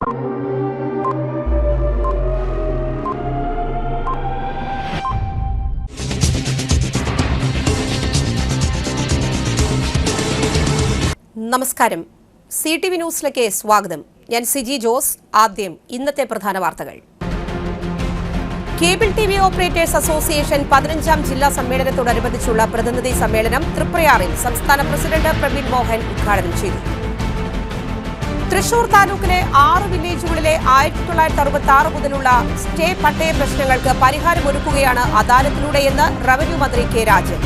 നമസ്കാരം. CTV ന്യൂസിലേക്ക് സ്വാഗതം. ഞാൻ സിജി ജോസ്. ആദ്യം ഇന്നത്തെ പ്രധാന വാർത്തകൾ. കേബിൾ TV ഓപ്പറേറ്റേഴ്സ് അസോസിയേഷൻ 15ാം ജില്ലാ സമ്മേളനത്തോടനുബന്ധിച്ചുള്ള പ്രതിനിധി സമ്മേളനം തൃപ്രയാറിൽ സംസ്ഥാന പ്രസിഡന്റ് പ്രവീൺ മോഹൻ ഉദ്ഘാടനം ചെയ്തു. തൃശൂർ താലൂക്കിലെ 6 വില്ലേജുകളിലെ 1966 മുതലുള്ള സ്റ്റേ പട്ടയ പ്രശ്നങ്ങൾക്ക് പരിഹാരമൊരുക്കുകയാണ് അദാലത്തിലൂടെയെന്ന് റവന്യൂ മന്ത്രി കെ രാജൻ.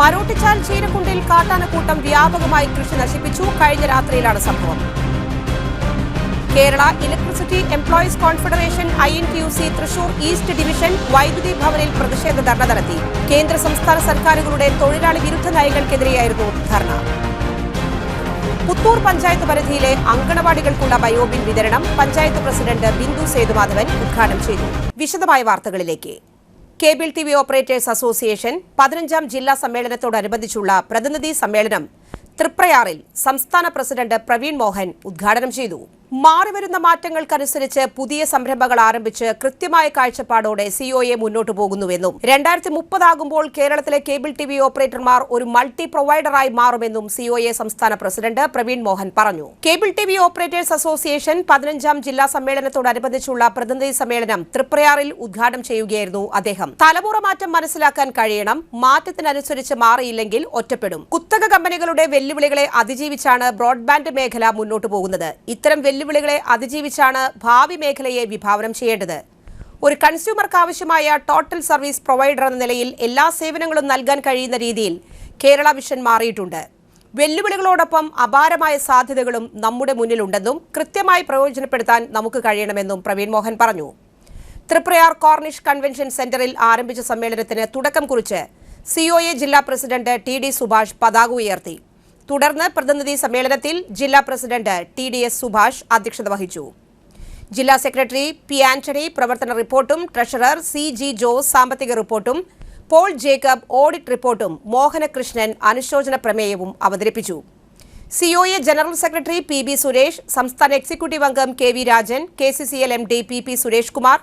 മരോട്ടിച്ചാൽ ചീരക്കുണ്ടിൽ കാട്ടാനക്കൂട്ടം വ്യാപകമായി കൃഷി നശിപ്പിച്ചു. കഴിഞ്ഞ രാത്രിയിലാണ് സംഭവം. Kerala electricity employees confederation INTUC Thrissur east division വൈദ്യുതി ഭവനിൽ പ്രതിഷേധ ധർണ നടത്തി. കേന്ദ്ര സംസ്ഥാന സർക്കാരുകളുടെ തൊഴിലാളി വിരുദ്ധ നയങ്ങൾക്കെതിരെയായിരുന്നു ധർണ. പുത്തൂർ പഞ്ചായത്ത് പരിധിയിലെ അങ്കണവാടികൾക്കുള്ള ബയോബിൽ വിതരണം പഞ്ചായത്ത് പ്രസിഡന്റ് ബിന്ദു സേതുമാധവൻ ഉദ്ഘാടനം ചെയ്തു. വിശദമായ വാർത്തകളിലേക്ക്. കേബിൾ TV ഓപ്പറേറ്റേഴ്സ് അസോസിയേഷൻ 15ാം ജില്ലാ സമ്മേളനത്തോടനുബന്ധിച്ചുള്ള പ്രതിനിധി സമ്മേളനം തൃപ്രയാറിൽ സംസ്ഥാന പ്രസിഡന്റ് പ്രവീൺ മോഹൻ ഉദ്ഘാടനം ചെയ്തു. മാറിവരുന്ന മാറ്റങ്ങൾക്കനുസരിച്ച് പുതിയ സംരംഭങ്ങൾ ആരംഭിച്ച് കൃത്യമായ കാഴ്ചപ്പാടോടെ COA മുന്നോട്ടു പോകുന്നുവെന്നും 2030 ആകുമ്പോൾ കേരളത്തിലെ കേബിൾ TV ഓപ്പറേറ്റർമാർ ഒരു മൾട്ടി പ്രൊവൈഡറായി മാറുമെന്നും COA സംസ്ഥാന പ്രസിഡന്റ് പ്രവീൺ മോഹൻ പറഞ്ഞു. കേബിൾ TV ഓപ്പറേറ്റേഴ്സ് അസോസിയേഷൻ 15ാം ജില്ലാ സമ്മേളനത്തോടനുബന്ധിച്ചുള്ള പ്രതിനിധി സമ്മേളനം തൃപ്രയാറിൽ ഉദ്ഘാടനം ചെയ്യുകയായിരുന്നു അദ്ദേഹം. തലമുറ മാറ്റം മനസ്സിലാക്കാൻ കഴിയണം. മാറ്റത്തിനനുസരിച്ച് മാറിയില്ലെങ്കിൽ ഒറ്റപ്പെടും. കുത്തക കമ്പനികളുടെ വെല്ലുവിളികളെ അതിജീവിച്ചാണ് ബ്രോഡ്ബാൻഡ് മേഖല മുന്നോട്ടു പോകുന്നത്. ഇത്തരം വെല്ലുവിളികളെ അതിജീവിച്ചാണ് ഭാവി മേഖലയെ വിഭാവനം ചെയ്യേണ്ടത്. ഒരു കൺസ്യൂമർക്ക് ആവശ്യമായ ടോട്ടൽ സർവീസ് പ്രൊവൈഡർ എന്ന നിലയിൽ എല്ലാ സേവനങ്ങളും നൽകാൻ കഴിയുന്ന രീതിയിൽ കേരള വിഷൻ മാറിയിട്ടുണ്ട്. വെല്ലുവിളികളോടൊപ്പം അപാരമായ സാധ്യതകളും നമ്മുടെ മുന്നിലുണ്ടെന്നും കൃത്യമായി പ്രയോജനപ്പെടുത്താൻ നമുക്ക് കഴിയണമെന്നും പ്രവീൺ മോഹൻ പറഞ്ഞു. തൃപ്രയാർ കോർണിഷ് കൺവെൻഷൻ സെന്ററിൽ ആരംഭിച്ച സമ്മേളനത്തിന് തുടക്കം കുറിച്ച് COA ജില്ലാ പ്രസിഡന്റ് TD സുഭാഷ് പതാക ഉയർത്തി. തുടർന്ന് പ്രതിനിധി സമ്മേളനത്തിൽ ജില്ലാ പ്രസിഡന്റ് TDS സുഭാഷ് അധ്യക്ഷത വഹിച്ചു. ജില്ലാ സെക്രട്ടറി P ആന്റണി പ്രവർത്തന റിപ്പോർട്ടും ട്രഷറർ CG ജോസ് സാമ്പത്തിക റിപ്പോർട്ടും പോൾ ജേക്കബ് ഓഡിറ്റ് റിപ്പോർട്ടും മോഹനകൃഷ്ണൻ അനുശോചന പ്രമേയവും അവതരിപ്പിച്ചു. COA general secretary PB Suresh, സംസ്ഥാന എക്സിക്യൂട്ടീവ് അംഗം KV Rajan, KCCL MD PP Suresh Kumar,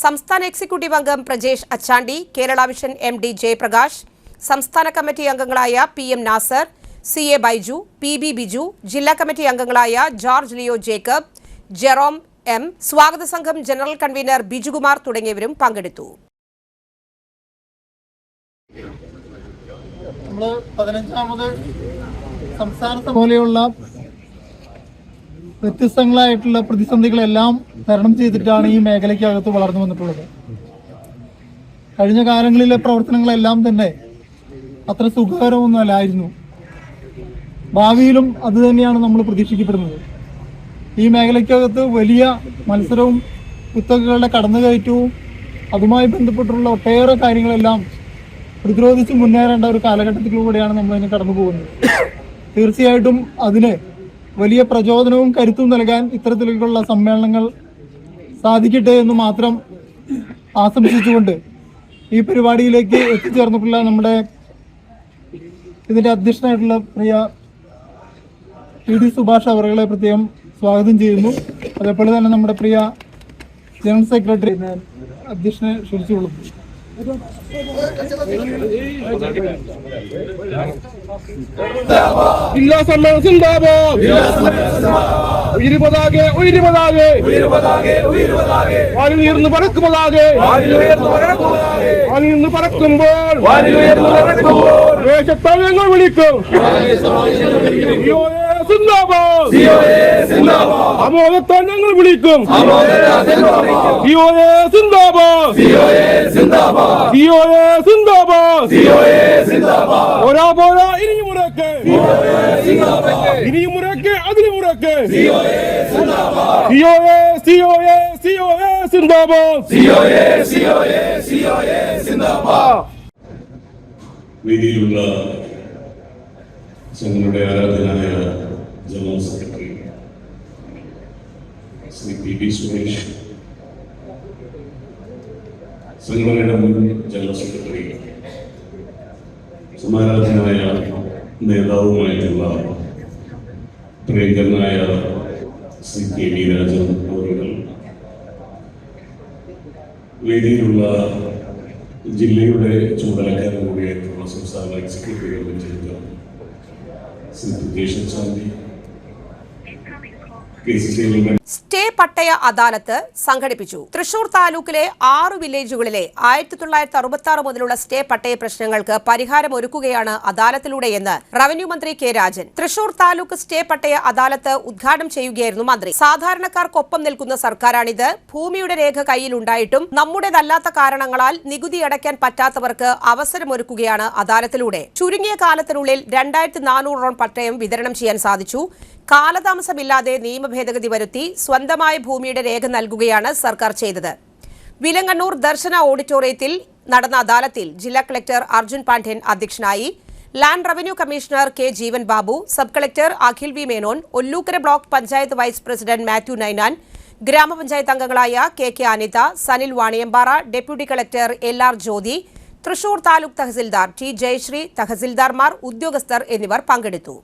സംസ്ഥാന എക്സിക്യൂട്ടീവ് അംഗം പ്രജേഷ് അച്ചാണ്ടി, കേരള വിഷൻ MD ജയപ്രകാശ്, സംസ്ഥാന കമ്മിറ്റി അംഗങ്ങളായ PM Nasar, CA Baiju, PB Biju, ജില്ലാ കമ്മിറ്റി അംഗങ്ങളായ George Leo Jacob, Jerome M, സ്വാഗത സംഘം ജനറൽ കൺവീനർ ബിജുകുമാർ തുടങ്ങിയവരും പങ്കെടുത്തു. നമ്മൾ 15ാമത് സംസ്ഥാനത്തെ പോലെയുള്ള വ്യത്യസ്തങ്ങളായിട്ടുള്ള പ്രതിസന്ധികളെല്ലാം തരണം ചെയ്തിട്ടാണ് ഈ മേഖലയ്ക്കകത്ത് വളർന്നു വന്നിട്ടുള്ളത്. കഴിഞ്ഞ കാലങ്ങളിലെ പ്രവർത്തനങ്ങളെല്ലാം തന്നെ അത്ര സുഖകരമൊന്നും അല്ലായിരുന്നു. ഭാവിയിലും അത് തന്നെയാണ് നമ്മൾ പ്രതീക്ഷിക്കപ്പെടുന്നത്. ഈ മേഖലയ്ക്കകത്ത് വലിയ മത്സരവും കുത്തകകളുടെ കടന്നുകയറ്റവും അതുമായി ബന്ധപ്പെട്ടുള്ള ഒട്ടേറെ കാര്യങ്ങളെല്ലാം പ്രതിരോധിച്ച് മുന്നേറേണ്ട ഒരു കാലഘട്ടത്തിലൂടെയാണ് നമ്മളിനി കടന്നു പോകുന്നത്. തീർച്ചയായിട്ടും അതിന് വലിയ പ്രചോദനവും കരുത്തും നൽകാൻ ഇത്തരത്തിലുള്ള സമ്മേളനങ്ങൾ സാധിക്കട്ടെ എന്ന് മാത്രം ആശംസിച്ചുകൊണ്ട് ഈ പരിപാടിയിലേക്ക് എത്തിച്ചേർന്നിട്ടുള്ള നമ്മുടെ ഇതിൻ്റെ അധ്യക്ഷനായിട്ടുള്ള പ്രിയ TD സുഭാഷ് അവരെ പ്രത്യേകം സ്വാഗതം ചെയ്യുന്നു. അതേപോലെ തന്നെ നമ്മുടെ പ്രിയ ജനറൽ സെക്രട്ടറി അധ്യക്ഷനെ ക്ഷണിച്ചുകൊള്ളുന്നു. ജില്ലാ സമ്മേളനം സിന്ദാബാദ്. ഉയരുപതാകെ ഉയരുപതാകെ വാനിൽ ഉയർന്നു പറക്കുമതാകെ വാനിൽ നിന്ന് പറക്കുമ്പോൾ ദേശത്താൽ ഞങ്ങൾ വിളിക്കും അമോദത്താൽ ഞങ്ങൾ വിളിക്കും ഒരാ പോരാ ഇനിയും മുറക്ക് അതിന് മുറക്ക് വേദിയിലുള്ള ഞങ്ങളുടെ ആരാധനായ general secretary Shri PB Suresh, സംഘടനയുടെ മുൻ ജനറൽ സെക്രട്ടറി, സമാരാധനായ നേതാവുമായിട്ടുള്ള പ്രിയങ്കരനായ ശ്രീ കെ വി രാജൻ അവരുകൾ, വേദിയിലുള്ള ജില്ലയുടെ ചുമതലക്കാരൻ കൂടിയായിട്ടുള്ള സംസ്ഥാന എക്സിക്യൂട്ടീവ് ഇൻചാർജ് ശ്രീ ബ്രിജേഷ് ശാന്തി, സ്റ്റേ പട്ടയ അദാലത്ത് സംഘടിപ്പിച്ചു. തൃശൂർ താലൂക്കിലെ 6 വില്ലേജുകളിലെ 1966 മുതലുള്ള സ്റ്റേ പട്ടയ പ്രശ്നങ്ങൾക്ക് പരിഹാരമൊരുക്കുകയാണ് അദാലത്തിലൂടെയെന്ന് റവന്യൂ മന്ത്രി കെ രാജൻ. തൃശൂർ താലൂക്ക് സ്റ്റേ പട്ടയ അദാലത്ത് ഉദ്ഘാടനം ചെയ്യുകയായിരുന്നു മന്ത്രി. സാധാരണക്കാർക്കൊപ്പം നിൽക്കുന്ന സർക്കാരാണിത്. ഭൂമിയുടെ രേഖ കയ്യിലുണ്ടായിട്ടും നമ്മുടേതല്ലാത്ത കാരണങ്ങളാൽ നികുതി അടയ്ക്കാൻ പറ്റാത്തവർക്ക് അവസരമൊരുക്കുകയാണ് അദാലത്തിലൂടെ. ചുരുങ്ങിയ കാലത്തിനുള്ളിൽ 2400 പട്ടയം വിതരണം ചെയ്യാൻ സാധിച്ചു. കാലതാമസമില്ലാതെ നിയമ ഭേദഗതി വരുത്തി സ്വന്തമായ ഭൂമിയുടെ രേഖ നൽകുകയാണ് സർക്കാർ ചെയ്തത്. വിലങ്ങണ്ണൂർ ദർശന ഓഡിറ്റോറിയത്തിൽ നടന്ന അദാലത്തിൽ ജില്ലാ കളക്ടർ അർജുൻ പാണ്ഡ്യൻ അധ്യക്ഷനായി. Land revenue commissioner K Jeevan Babu, sub collector Akhil V Menon, Ollukkara block panchayat vice president Mathew Ninan, ഗ്രാമപഞ്ചായത്ത് അംഗങ്ങളായ K K Anitha, Sanil Vaniyampara, deputy collector LR Jyothi, Thrissur taluk tahsildar T Jayasree, തഹസിൽദാർമാർ, ഉദ്യോഗസ്ഥർ എന്നിവർ പങ്കെടുത്തു.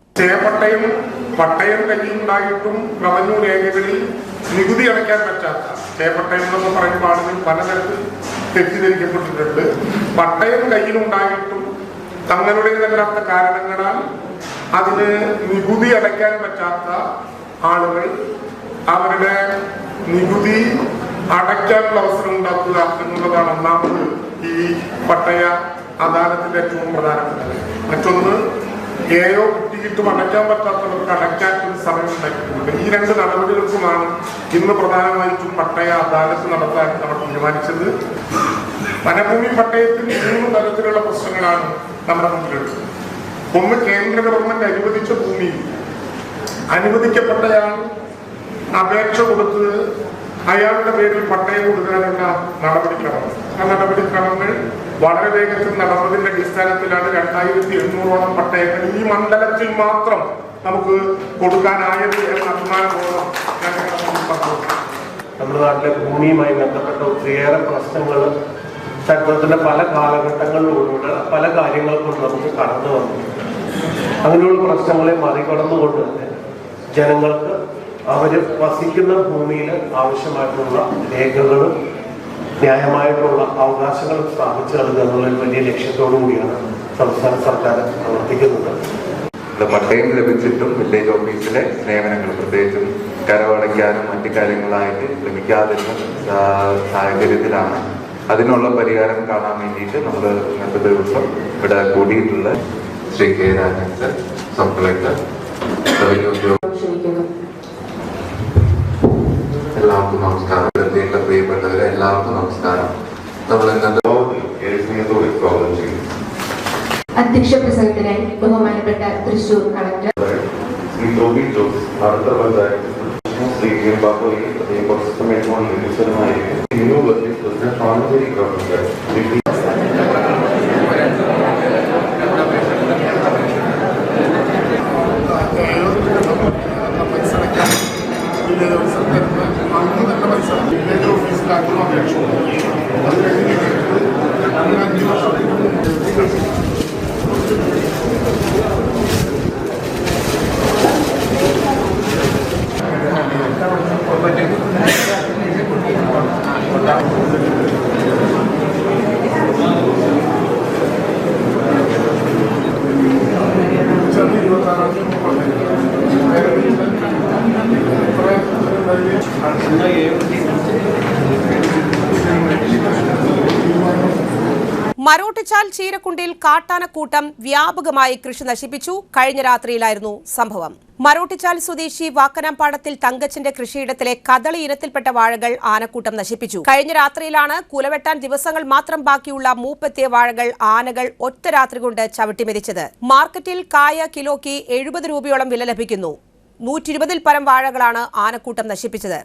പട്ടയം കയ്യിലുണ്ടായിട്ടും റവന്യൂ രേഖകളിൽ നികുതി അടയ്ക്കാൻ പറ്റാത്ത പട്ടയം എന്നൊക്കെ പറയുമ്പോൾ ആളുകൾ പലതരത്തിൽ തെറ്റിദ്ധരിക്കപ്പെട്ടിട്ടുണ്ട്. പട്ടയം കയ്യിലുണ്ടായിട്ടും തങ്ങളുടേതല്ലാത്ത കാരണങ്ങളാൽ അതിന് നികുതി അടയ്ക്കാൻ പറ്റാത്ത ആളുകൾ അവരുടെ നികുതി അടയ്ക്കാനുള്ള അവസരം ഉണ്ടാക്കുക എന്നുള്ളതാണ് ഒന്നാമത് ഈ പട്ടയ അദാലത്തിന്റെ ഏറ്റവും പ്രധാനപ്പെട്ടത്. മറ്റൊന്ന്, ഏയോ കിട്ടിയിട്ടും അടയ്ക്കാൻ പറ്റാത്തവർക്ക് അടയ്ക്കാൻ ഒരു സമയം ഉണ്ടാക്കിയിട്ടുണ്ട്. ഈ 2 നടപടികൾക്കുമാണ് ഇന്ന് പ്രധാനമായിട്ടും പട്ടയ അദാലത്ത് നടത്താൻ നമ്മൾ തീരുമാനിച്ചത്. വനഭൂമി പട്ടയത്തിൽ 3 തരത്തിലുള്ള പ്രശ്നങ്ങളാണ് നമ്മുടെ മുന്നിലുള്ളത്. ഒന്ന്, കേന്ദ്ര ഗവൺമെന്റ് അനുവദിച്ച ഭൂമി അനുവദിക്കപ്പെട്ടയാൾ അപേക്ഷ കൊടുത്ത് അയാളുടെ പേരിൽ പട്ടയം കൊടുക്കാനുള്ള നടപടിക്രമം. ആ നടപടിക്രമങ്ങൾ വളരെ വേഗത്തിൽ നടന്നതിന്റെ അടിസ്ഥാനത്തിലാണ് 2700ഓളം പട്ടയങ്ങൾ ഈ മണ്ഡലത്തിൽ മാത്രം നമുക്ക് കൊടുക്കാനായത് എന്ന അഭിമാനബോധം നമ്മുടെ നാട്ടിലെ ഭൂമിയുമായി ബന്ധപ്പെട്ട ഒത്തിരിയേറെ പ്രശ്നങ്ങൾ ചരിത്രത്തിന്റെ പല കാലഘട്ടങ്ങളിലൂടെ പല കാര്യങ്ങൾ കൊണ്ട് നമുക്ക് കടന്നു വന്നു. അങ്ങനെയുള്ള പ്രശ്നങ്ങളെ മറികടന്നുകൊണ്ട് തന്നെ ജനങ്ങൾക്ക് അവർ വസിക്കുന്ന ഭൂമിയിൽ ആവശ്യമായിട്ടുള്ള രേഖകളും ന്യായമായിട്ടുള്ള അവകാശങ്ങളും സ്ഥാപിച്ചു നൽകുക എന്നുള്ള വലിയ ലക്ഷ്യത്തോടു കൂടിയാണ് സംസ്ഥാന സർക്കാർ പ്രവർത്തിക്കുന്നത്. പട്ടയം ലഭിച്ചിട്ടും വില്ലേജ് ഓഫീസിലെ സേവനങ്ങൾ പ്രത്യേകിച്ചും കരമടയ്ക്കാനും മറ്റു കാര്യങ്ങളായിട്ട് ലഭിക്കാതിരുന്ന സാഹചര്യത്തിലാണ്. അതിനുള്ള പരിഹാരം കാണാൻ വേണ്ടിയിട്ട് നമ്മൾ ഇന്നത്തെ ദിവസം ഇവിടെ കൂടിയിട്ടുള്ള Shri K Rajan sir, sub collector, revenue ഉദ്യോഗസ്ഥർ, എല്ലാവർക്കും നമസ്കാരം. പ്രിയപ്പെട്ടവരെ എല്ലാവർക്കും നമസ്കാരം. നമ്മൾ ഇന്നത്തെ സ്നേഹത്തോടെ സ്വാഗതം ചെയ്യുന്നു. അധ്യക്ഷ പ്രസംഗത്തിനായി ബഹുമാനപ്പെട്ട തൃശൂർ കളക്ടർ ശ്രീ ടോബി ജോസ്, അടുത്ത പഞ്ചായത്ത് ശ്രീ കെ ബാബുയെ കുറച്ച് സമയത്തോളം നിർദ്ദേശമായിരിക്കും. University president Panancheri government Marottichal ചീരക്കുണ്ടിൽ കാട്ടാനക്കൂട്ടം വ്യാപകമായി കൃഷി നശിപ്പിച്ചു. കഴിഞ്ഞ രാത്രിയിലായിരുന്നു സംഭവം. മരോട്ടിച്ചാൽ സ്വദേശി വാക്കനാംപാടത്തിൽ തങ്കച്ചന്റെ കൃഷിയിടത്തിലെ കദളി ഇനത്തിൽപ്പെട്ട വാഴകൾ ആനക്കൂട്ടം നശിപ്പിച്ചു. കഴിഞ്ഞ രാത്രിയിലാണ് കുലവെട്ടാൻ ദിവസങ്ങൾ മാത്രം ബാക്കിയുള്ള മൂപ്പെത്തിയ വാഴകൾ ആനകൾ ഒറ്റ രാത്രി കൊണ്ട് ചവിട്ടിമെതിച്ചത്. മാർക്കറ്റിൽ കായ കിലോയ്ക്ക് 70 രൂപയോളം വില ലഭിക്കുന്നു. 120-ൽ പരം വാഴകളാണ് ആനക്കൂട്ടം നശിപ്പിച്ചത്.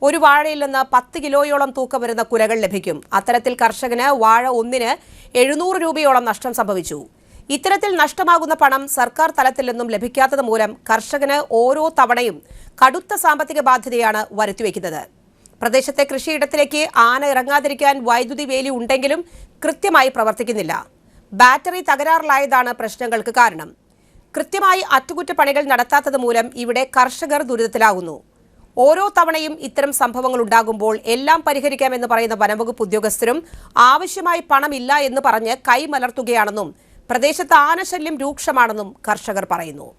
ഒരു വാഴയിൽ നിന്ന് 10 കിലോയോളം തൂക്കം വരുന്ന കുലകൾ ലഭിക്കും. അത്തരത്തിൽ കർഷകന് വാഴ ഒന്നിന് 700 രൂപയോളം നഷ്ടം സംഭവിച്ചു. ഇത്തരത്തിൽ നഷ്ടമാകുന്ന പണം സർക്കാർ തലത്തിൽ നിന്നും ലഭിക്കാത്തത് മൂലം കർഷകന് ഓരോ തവണയും കടുത്ത സാമ്പത്തിക ബാധ്യതയാണ് വരുത്തിവെക്കുന്നത്. പ്രദേശത്തെ കൃഷിയിടത്തിലേക്ക് ആന ഇറങ്ങാതിരിക്കാൻ വൈദ്യുതി വേലി ഉണ്ടെങ്കിലും കൃത്യമായി പ്രവർത്തിക്കുന്നില്ല. ബാറ്ററി തകരാറിലായതാണ് പ്രശ്നങ്ങൾക്ക് കാരണം. കൃത്യമായി അറ്റകുറ്റപ്പണികൾ നടത്താത്തത് മൂലം ഇവിടെ കർഷകർ ദുരിതത്തിലാകുന്നു. ഓരോ തവണയും ഇത്തരം സംഭവങ്ങൾ ഉണ്ടാകുമ്പോൾ എല്ലാം പരിഹരിക്കാമെന്ന് പറയുന്ന വനംവകുപ്പ് ഉദ്യോഗസ്ഥരും ആവശ്യമായി പണമില്ല എന്ന് പറഞ്ഞ് കൈമലർത്തുകയാണെന്നും പ്രദേശത്ത് ആനശല്യം രൂക്ഷമാണെന്നും കർഷകർ പറയുന്നു.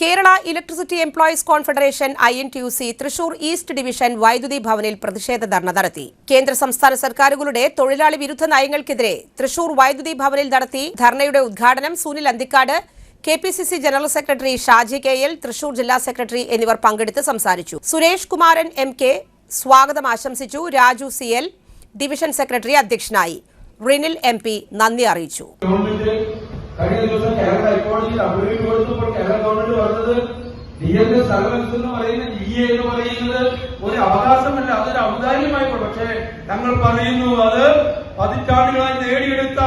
Kerala electricity employees confederation INTUC Thrissur east division വൈദ്യുതി ഭവനിൽ പ്രതിഷേധ ധർണ നടത്തി. കേന്ദ്ര സംസ്ഥാന സർക്കാരുകളുടെ തൊഴിലാളി വിരുദ്ധ നയങ്ങൾക്കെതിരെ തൃശൂർ വൈദ്യുതി ഭവനിൽ നടത്തി ധർണയുടെ ഉദ്ഘാടനം Sunil Anthikad, KPCC general secretary Shaji KL, Thrissur ജില്ലാ സെക്രട്ടറി എന്നിവർ പങ്കെടുത്ത് സംസാരിച്ചു. സുരേഷ് കുമാരൻ MK സ്വാഗതം ആശംസിച്ചു. രാജു CL ഡിവിഷൻ സെക്രട്ടറി അധ്യക്ഷനായി. റിനിൽ MP നന്ദി അറിയിച്ചു. കഴിഞ്ഞ ദിവസം കേരള ഹൈക്കോടതിയിൽ അഭിപ്രായം കൊടുത്തപ്പോൾ കേരള ഗവൺമെന്റ് പറഞ്ഞത് DL സർവീസ് എന്ന് പറയുന്ന DA എന്ന് പറയുന്നത് ഒരു അവകാശമല്ല, അതൊരു ഔദാര്യമായിക്കോട്ടെ. പക്ഷേ ഞങ്ങൾ പറയുന്നു അത് പതിറ്റാണ്ടുകളായി നേടിയെടുത്ത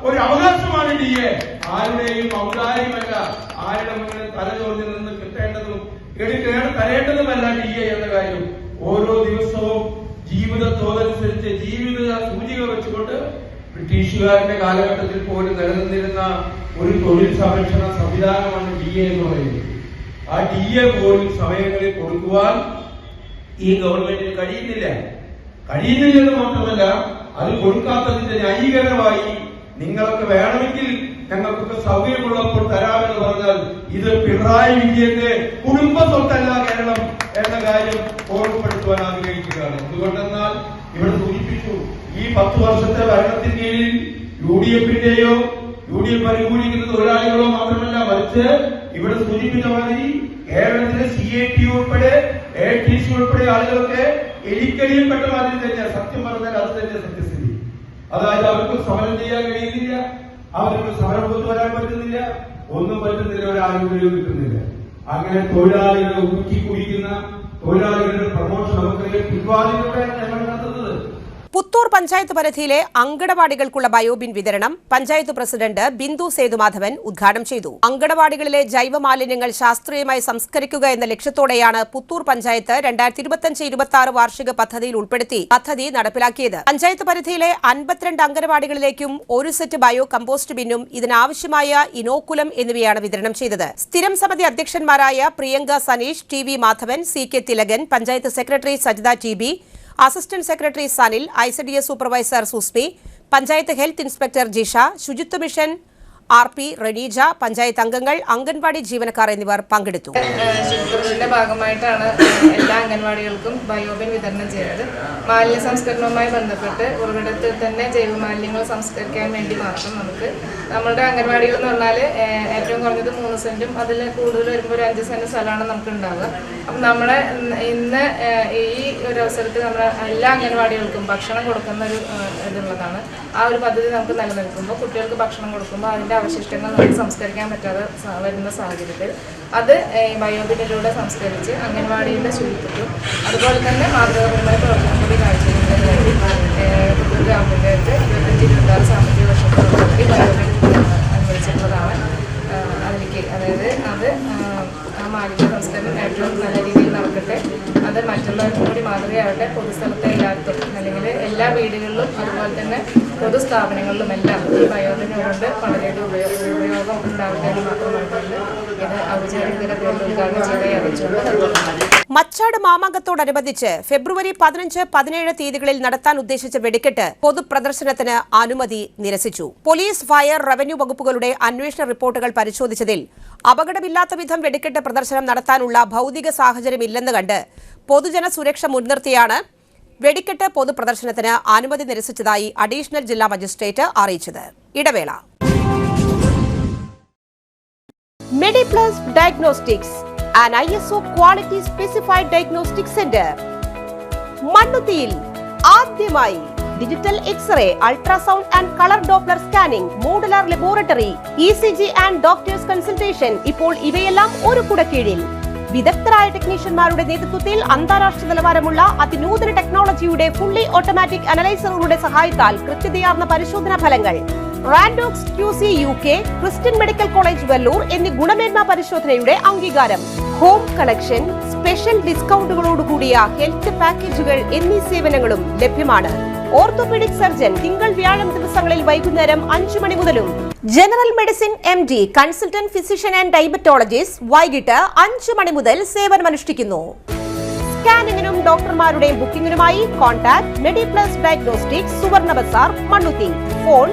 ഒരു അവകാശമാണ് DA. ആരുടെയും ഔദാര്യമല്ല, ആരുടെ മുന്നിൽ തലചോർന്നിൽ നിന്ന് കിട്ടേണ്ടതും തരേണ്ടതുമല്ല DA എന്ന കാര്യം ഓരോ ദിവസവും ജീവിതത്തോടനുസരിച്ച് ജീവിത സൂചിക വെച്ചുകൊണ്ട് ബ്രിട്ടീഷുകാരുടെ കാലഘട്ടത്തിൽ പോലും നിലനിന്നിരുന്ന ഒരു തൊഴിൽ സംരക്ഷണ സംവിധാനമാണ് DA എന്ന് പറയുന്നത്. ആ DA പോലും സമയങ്ങളിൽ കൊടുക്കുവാൻ ഈ ഗവൺമെന്റിന് കഴിയുന്നില്ലെന്ന് മാത്രമല്ല, അത് കൊടുക്കാത്തതിന്റെ ന്യായീകരണമായി നിങ്ങളൊക്കെ വേണമെങ്കിൽ ഞങ്ങൾക്കൊക്കെ സൗകര്യമുള്ളപ്പോൾ തരാമെന്ന് പറഞ്ഞാൽ ഇത് പിണറായി വിജയന്റെ കുടുംബ സ്വത്തല്ല കേരളം എന്ന കാര്യം ഓർമ്മപ്പെടുത്തുവാൻ ആഗ്രഹിക്കുകയാണ്. എന്തുകൊണ്ടെന്നാൽ ഇവിടെ സൂചിപ്പിച്ചു, ഈ 10 വർഷത്തെ ഭരണത്തിന് കീഴിൽ UDF-ന്റെയോ UDF അനുകൂലിക്കുന്ന തൊഴിലാളികളോ മാത്രമല്ല, മറിച്ച് ഇവിടെ സൂചിപ്പിച്ച മാതിരി കേരളത്തിലെ CAT ഉൾപ്പെടെ ATC ഉൾപ്പെടെ ആളുകളൊക്കെ എലിക്കടിയിൽപ്പെട്ട മാതിരി തന്നെ. സത്യം പറഞ്ഞാൽ അത് തന്നെ സത്യസ്ഥിതി. അതായത് അവർക്ക് സമരം ചെയ്യാൻ കഴിയുന്നില്ല, അവർക്ക് സമരം കൊണ്ടുവരാൻ പറ്റുന്നില്ല, ഒന്നും പറ്റുന്നില്ല, ഒരു ആനുകൂല്യവും കിട്ടുന്നില്ല. അങ്ങനെ തൊഴിലാളികളെ ഊറ്റി കുടിക്കുന്ന തൊഴിലാളികളുടെ പ്രമോഷൻ നമുക്കറിയാം പിൻവാതിലൂടെ ഞങ്ങൾ നടത്തുന്നത്. പുത്തൂർ പഞ്ചായത്ത് പരിധിയിലെ അങ്കണവാടികൾക്കുള്ള ബയോബിൻ വിതരണം പഞ്ചായത്ത് പ്രസിഡന്റ് ബിന്ദു സേതുമാധവൻ ഉദ്ഘാടനം ചെയ്തു. അങ്കണവാടികളിലെ ജൈവമാലിന്യങ്ങൾ ശാസ്ത്രീയമായി സംസ്കരിക്കുക എന്ന ലക്ഷ്യത്തോടെയാണ് പുത്തൂർ പഞ്ചായത്ത് 2025-26 വാർഷിക പദ്ധതിയിൽ ഉൾപ്പെടുത്തി പദ്ധതി നടപ്പിലാക്കിയത്. പഞ്ചായത്ത് പരിധിയിലെ 52 അങ്കണവാടികളിലേക്കും 1 സെറ്റ് ബയോ കമ്പോസ്റ്റ് ബിന്നും ഇതിനാവശ്യമായ ഇനോക്കുലം എന്നിവയാണ് വിതരണം ചെയ്തത്. സ്ഥിരം സമിതി അധ്യക്ഷന്മാരായ Priyanka Saneesh, TV Madhavan, CK Thilakan, panchayat secretary Sajitha TB, assistant secretary Sanil, ICDS supervisor Susmi, panchayat health inspector Jisha, Suchitwa mission RP റനീജ, panchayat അംഗങ്ങൾ, അംഗൻവാടി ജീവനക്കാർ എന്നിവർ പങ്കെടുത്തു. ശുചിത്വത്തിന്റെ ഭാഗമായിട്ടാണ് എല്ലാ അംഗൻവാടികൾക്കും ബയോബിൻ വിതരണം ചെയ്തത്. മാലിന്യ സംസ്കരണവുമായി ബന്ധപ്പെട്ട് ഉറവിടത്തിൽ തന്നെ ജൈവമാലിന്യങ്ങൾ സംസ്കരിക്കാൻ വേണ്ടി മാത്രം നമുക്ക് നമ്മുടെ അംഗൻവാടികൾ എന്ന് പറഞ്ഞാൽ ഏറ്റവും കുറഞ്ഞത് 3 സെന്റും അതിൽ കൂടുതൽ വരുമ്പോൾ ഒരു 5 സെന്റ് സ്ഥലമാണ് നമുക്ക് ഉണ്ടാവുക. അപ്പം നമ്മുടെ ഇന്ന് ഈ ഒരു അവസരത്തിൽ നമ്മുടെ എല്ലാ അംഗൻവാടികൾക്കും ഭക്ഷണം കൊടുക്കുന്ന ഒരു ഇതുള്ളതാണ്. ആ ഒരു പദ്ധതി നമുക്ക് നിലനിൽക്കുമ്പോൾ കുട്ടികൾക്ക് ഭക്ഷണം കൊടുക്കുമ്പോൾ അതിൻ്റെ അവശിഷ്ടങ്ങൾ നമുക്ക് സംസ്കരിക്കാൻ പറ്റാതെ വരുന്ന സാഹചര്യത്തിൽ അത് ബയോബിനിലൂടെ സംസ്കരിച്ച് അംഗൻവാടിയുടെ ശുചിത്വം അതുപോലെ തന്നെ മാതൃകാപരമായ പ്രവർത്തനം കൂടി കാഴ്ചവെക്കുന്നതിന് വേണ്ടി പുത്തൂർ ഗ്രാമപഞ്ചായത്ത് 25-26 സാമ്പത്തിക വർഷത്തോടുകൂടി ബയോബിൻ അനുവദിച്ചിട്ടുള്ളതാണ്. അതിലേക്ക് അതായത് അത് ആ മാലിന്യ സംസ്കരണം ഏറ്റവും നല്ല രീതിയിൽ നടക്കട്ടെ, അത് മറ്റുള്ളവർക്കും കൂടി മാതൃകയാവട്ടെ. പൊതുസ്ഥലത്തെ എല്ലായിടത്തും അല്ലെങ്കിൽ എല്ലാ വീടുകളിലും അതുപോലെ തന്നെ പൊതുസ്ഥാപനങ്ങളിലും എല്ലാം ഈ ബയോബിൻ കൊണ്ട് വളരെയധികം ഉപയോഗം ഉണ്ടാവട്ടെ എന്ന് മാത്രമായിട്ടുണ്ട് ഇത് ഔപചാരിക ഉദ്ഘാടനം ചെയ്തേ അറിയിച്ചുകൊണ്ട്. മച്ചാട് മാമാങ്കത്തോടനുബന്ധിച്ച് ഫെബ്രുവരി 15-17 തീയതികളിൽ നടത്താൻ ഉദ്ദേശിച്ച വെടിക്കെട്ട് പൊതുപ്രദർശനത്തിന് അനുമതി നിരസിച്ചു. പോലീസ്, ഫയർ, റവന്യൂ വകുപ്പുകളുടെ അന്വേഷണ റിപ്പോർട്ടുകൾ പരിശോധിച്ചതിൽ അപകടമില്ലാത്ത വിധം വെടിക്കെട്ട് പ്രദർശനം നടത്താനുള്ള ഭൗതിക സാഹചര്യമില്ലെന്ന് കണ്ട് പൊതുജന സുരക്ഷ മുൻനിർത്തിയാണ് വെടിക്കെട്ട് പൊതുപ്രദർശനത്തിന് അനുമതി നിരസിച്ചതായി അഡീഷണൽ ജില്ലാ മജിസ്ട്രേറ്റ് അറിയിച്ചത്. ഇടവേള. Mediplus diagnostics, an ISO quality specified diagnostic center. മണ്ണുത്തിയിൽ ആദ്യമായി digital x-ray, ultrasound and colour Doppler scanning, modular laboratory, ECG and doctors consultation. ഇപ്പോൾ ഇവയെല്ലാം ഒരു കുടക്കീഴിൽ. വിദഗ്ധരായ ടെക്നീഷ്യന്മാരുടെ നേതൃത്വത്തിൽ അന്താരാഷ്ട്ര നിലവാരമുള്ള അതിനൂതന ടെക്നോളജിയുടെ ഫുള്ളി ഓട്ടോമാറ്റിക് അനലൈസറുകളുടെ സഹായത്താൽ കൃത്യതയാർന്ന പരിശോധനാ ഫലങ്ങൾ. റാൻഡോക്സ് QC UK, Christian medical college Vellore എന്നീ ഗുണമേന്മ പരിശോധനയുടെ അംഗീകാരം. ഹോം കളക്ഷൻ, സ്പെഷ്യൽ ഡിസ്കൗണ്ടുകളോടുകൂടിയ ഹെൽത്ത് പാക്കേജുകൾ എന്നീ സേവനങ്ങളും ലഭ്യമാണ്. ഓർത്തോപീഡിക് സർജൻ തിങ്കൾ വ്യാഴം ദിവസങ്ങളിൽ വൈകുന്നേരം 5 മണി മുതലും. General medicine MD, consultant physician and diabetologist വൈകിട്ട് 5 മണി മുതൽ സേവനമനുഷ്ഠിക്കുന്നു. സ്കാനിങ്ങിനും ഡോക്ടർമാരുടെ ബുക്കിംഗിനുമായി കോൺടാക്ട് മെഡിപ്ലസ് ഡയഗ്നോസ്റ്റിക്സ്, സുവർണ ബസാർ, മണ്ണുത്തി. Phone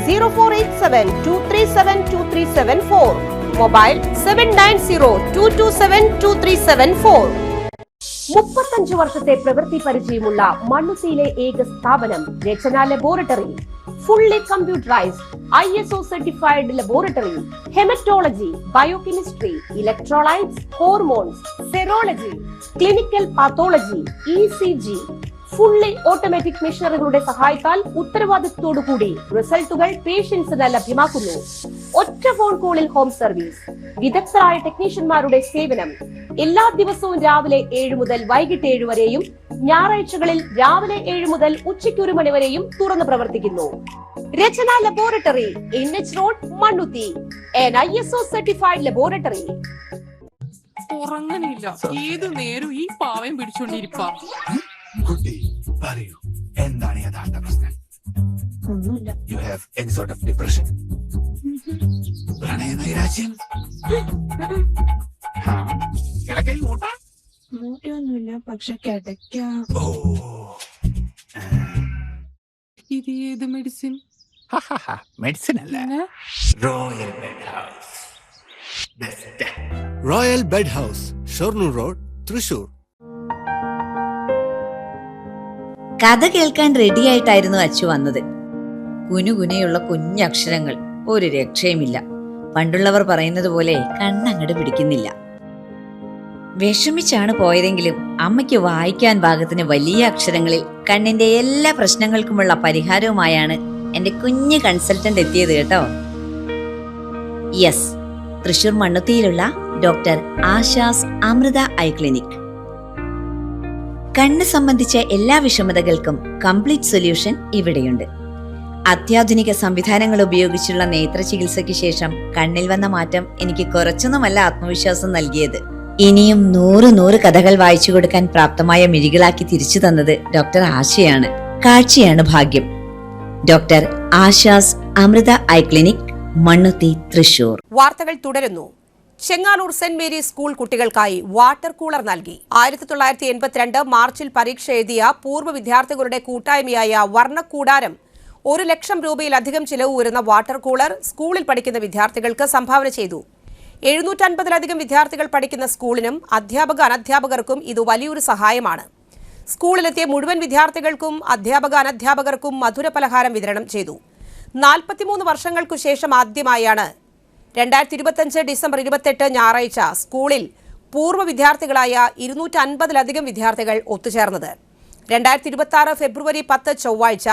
0487237237 mobile 7902272374. 35 വർഷത്തെ പ്രവൃത്തി പരിചയമുള്ള മണ്ണുത്തിയിലെ ഏക സ്ഥാപനം Rachana laboratory. Fully computerised ISO certified laboratory. Haematology, biochemistry, electrolytes, hormones, serology, clinical pathology, ECG. Fully automatic മെഷീനറികളുടെ സഹായത്താൽ ഉത്തരവാദിത്വത്തോടുകൂടി റിസൾട്ടുകൾ പേഷ്യൻസിന് ലഭ്യമാക്കുന്നു. ഒറ്റ ഫോൺ കോളിൽ ഹോം സർവീസ്. വിദഗ്ധരായ ടെക്നീഷ്യന്മാരുടെ സേവനം. എല്ലാ ദിവസവും രാവിലെ 7 മുതൽ വൈകിട്ട് 7 വരെയും ഞായറാഴ്ചകളിൽ രാവിലെ 7 മുതൽ ഉച്ചയ്ക്ക് 1 മണി വരെയും തുറന്നു പ്രവർത്തിക്കുന്നു. Rachana laboratory, NH road, Mannuthy. an ISO certified laboratory. ഉറങ്ങണില്ല, ഏതു നേരം ഈ പാവം പിടിച്ചോണ്ടിരിപ്പാ. കുട്ടി പറയൂ, എന്താണ് യഥാർത്ഥ പ്രശ്നം? ഒന്നുമില്ല. You have any sort of depression, പ്രണയ നൈരാശ്യം, കിടക്കയിൽ മൂട്ട? മൂട്ടയൊന്നുമില്ല, പക്ഷെ കിടക്കാം. ഓ, ഇത് ഏത് മെഡിസിൻ? മെഡിസിൻ അല്ല, royal bed house. Royal bed house, Shoranur road, Thrissur. കഥ കേൾക്കാൻ റെഡിയായിട്ടായിരുന്നു അച്ചു വന്നത്. കുനുകുനയുള്ള കുഞ്ഞക്ഷരങ്ങൾ, ഒരു രക്ഷയുമില്ല. പണ്ടുള്ളവർ പറയുന്നത് പോലെ കണ്ണങ്ങട് പിടിക്കുന്നില്ല. വിഷമിച്ചാണ് പോയതെങ്കിലും അമ്മയ്ക്ക് വായിക്കാൻ പാകത്തിന് വലിയ അക്ഷരങ്ങളിൽ കണ്ണിന്റെ എല്ലാ പ്രശ്നങ്ങൾക്കുമുള്ള പരിഹാരവുമായാണ് എന്റെ കുഞ്ഞ് കൺസൾട്ടന്റ് എത്തിയത് കേട്ടോ. യെസ്, തൃശൂർ മണ്ണുത്തിയിലുള്ള doctor Asha's Amrita eye clinic. കണ്ണ് സംബന്ധിച്ച എല്ലാ വിഷമതകൾക്കും കംപ്ലീറ്റ് സൊല്യൂഷൻ ഇവിടെയുണ്ട്. അത്യാധുനിക സംവിധാനങ്ങൾ ഉപയോഗിച്ചുള്ള നേത്ര ചികിത്സയ്ക്ക് ശേഷം കണ്ണിൽ വന്ന മാറ്റം എനിക്ക് കുറച്ചൊന്നുമല്ല ആത്മവിശ്വാസം നൽകിയത്. ഇനിയും 100 കഥകൾ വായിച്ചു കൊടുക്കാൻ പ്രാപ്തമായ മിഴികളാക്കി തിരിച്ചു തന്നത് ഡോക്ടർ ആശയാണ്. കാഴ്ചയാണ് ഭാഗ്യം. Doctor Asha's Amrita eye clinic, Mannuthy, Thrissur. വാർത്തകൾ തുടരുന്നു. ചെങ്ങാനൂർ സെന്റ് മേരീസ് സ്കൂൾ കുട്ടികൾക്കായി വാട്ടർ കൂളർ നൽകി. 1982 മാർച്ചിൽ പരീക്ഷ എഴുതിയ പൂർവ്വ വിദ്യാർത്ഥികളുടെ കൂട്ടായ്മയായ വർണ്ണക്കൂടാരം 1 ലക്ഷം രൂപയിലധികം ചിലവ് വരുന്ന വാട്ടർ കൂളർ സ്കൂളിൽ പഠിക്കുന്ന വിദ്യാർത്ഥികൾക്ക് സംഭാവന ചെയ്തു. 750-ലധികം വിദ്യാർത്ഥികൾ പഠിക്കുന്ന സ്കൂളിനും അധ്യാപക അനധ്യാപകർക്കും ഇത് വലിയൊരു സഹായമാണ്. സ്കൂളിലെത്തിയ മുഴുവൻ വിദ്യാർത്ഥികൾക്കും അധ്യാപക അനധ്യാപകർക്കും മധുരപലഹാരം വിതരണം ചെയ്തു. 43 വർഷങ്ങൾക്കു ശേഷം ആദ്യമായാണ് 2025 ഡിസംബർ 28 ഞായറാഴ്ച സ്കൂളിൽ പൂർവ്വ വിദ്യാർത്ഥികളായ 250-ലധികം വിദ്യാർത്ഥികൾ ഒത്തുചേർന്നത്. 2026 ഫെബ്രുവരി 10 ചൊവ്വാഴ്ച